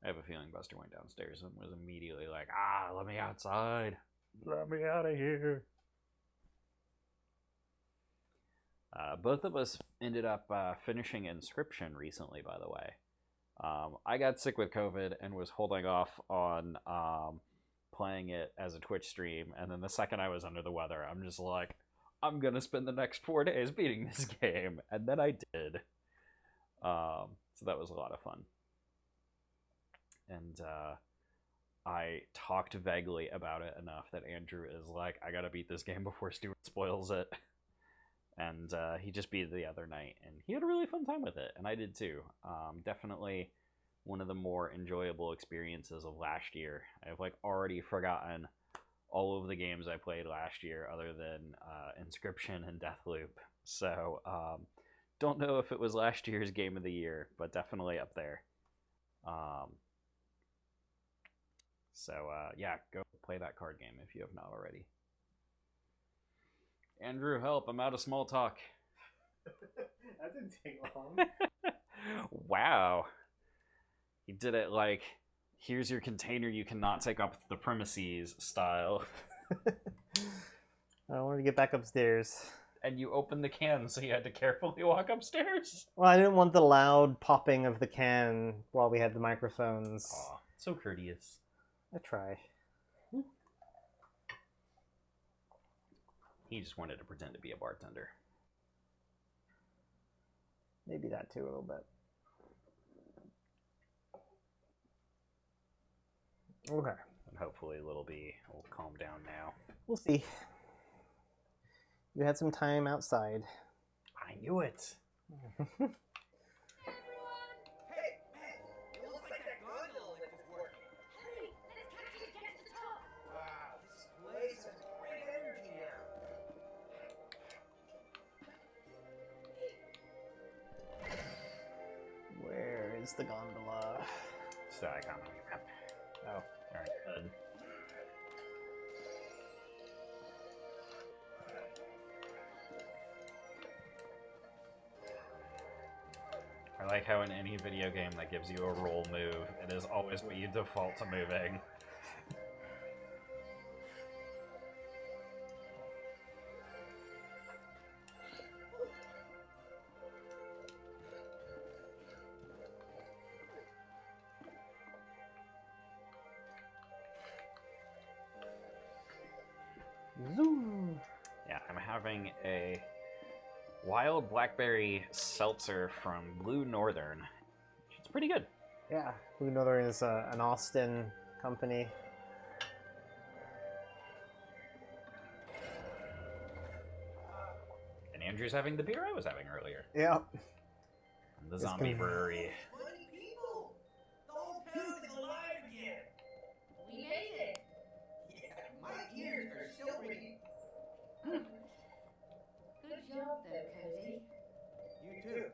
I have a feeling Buster went downstairs and was immediately like, let me outside. Let me out of here. Both of us ended up finishing Inscription recently, by the way. I got sick with COVID and was holding off on playing it as a Twitch stream. And then the second I was under the weather, I'm just like, I'm going to spend the next 4 days beating this game. And then I did. So that was a lot of fun. And I talked vaguely about it enough that Andrew is like, I gotta beat this game before Stuart spoils it. And he just beat it the other night, and he had a really fun time with it, and I did too. Definitely one of the more enjoyable experiences of last year. I've like already forgotten all of the games I played last year other than Inscription and Deathloop. So don't know if it was last year's game of the year, but definitely up there. So yeah, go play that card game if you have not already. Andrew, help, I'm out of small talk. That didn't take long. Wow. He did it like, here's your container you cannot take up the premises style. I wanted to get back upstairs. And you opened the can, so you had to carefully walk upstairs? Well, I didn't want the loud popping of the can while we had the microphones. Aw, so courteous. I try. He just wanted to pretend to be a bartender. Maybe that too, a little bit. Okay. And hopefully Little B will calm down now. We'll see. You had some time outside. I knew it. Where is the gondola? So I got my map. Oh. Alright, good. I like how in any video game that gives you a roll move, it is always what you default to moving. Zoom. Yeah, I'm having a wild blackberry seltzer from Blue Northern. It's pretty good. Yeah, Blue Northern is an Austin company. And Andrew's having the beer I was having earlier. Yeah. From the Zombie Brewery. Good job there, Cody. You too.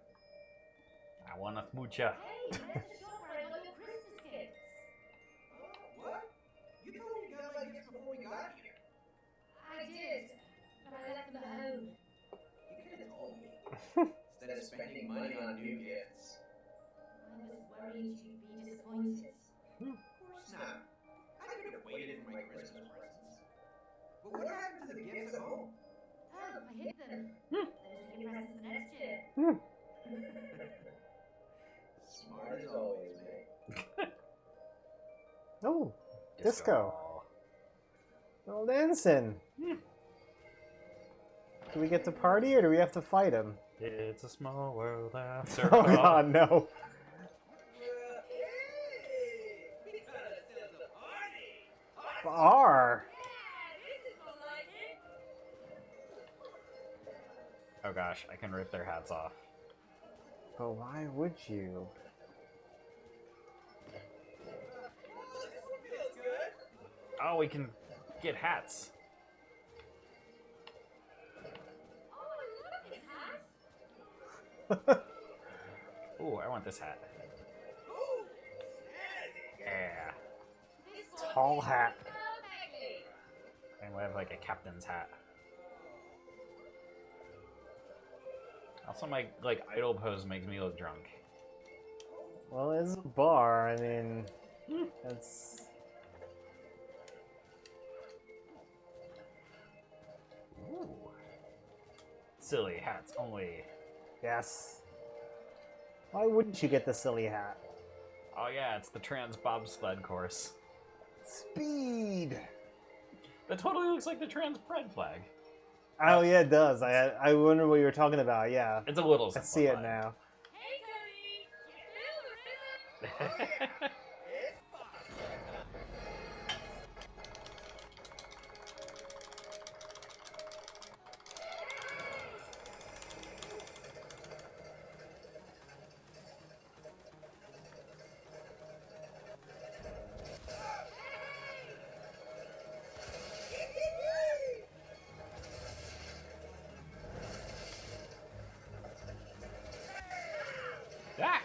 I wanna smoocha. Hey, where's the shop where I got your Christmas gifts? What? You told me you got my gifts before we got here. I did, but I left them at home. You could have told me. Instead of spending money on new gifts. I was worried you'd be disappointed. Of course not. I could have waited for my Christmas presents. But what happened to the gifts at home? Oh, I hid them. Hmm. Those will be your presents for next year. Smart as always, mate. Oh, disco. Little dancing. Do we get to party or do we have to fight him? It's a small world after Oh all. god, no. Hey! We got ourselves a party! Bar. Oh gosh, I can rip their hats off. But why would you? This one feels good. Oh, we can get hats. Oh, I love his hat. Ooh, I want this hat. Ooh, Yeah. This one Tall fits hat. perfectly. And we have like a captain's hat. Also, my like idle pose makes me look drunk. Well, it's a bar. I mean, That's Ooh. Silly hats only. yes. Why wouldn't you get the silly hat? Oh yeah, it's the trans bobsled course. Speed. That totally looks like the trans pride flag. Oh yeah, it does. I wonder what you were talking about. Yeah, It's a little I see it simplified. now. Hey, Cody! Ah!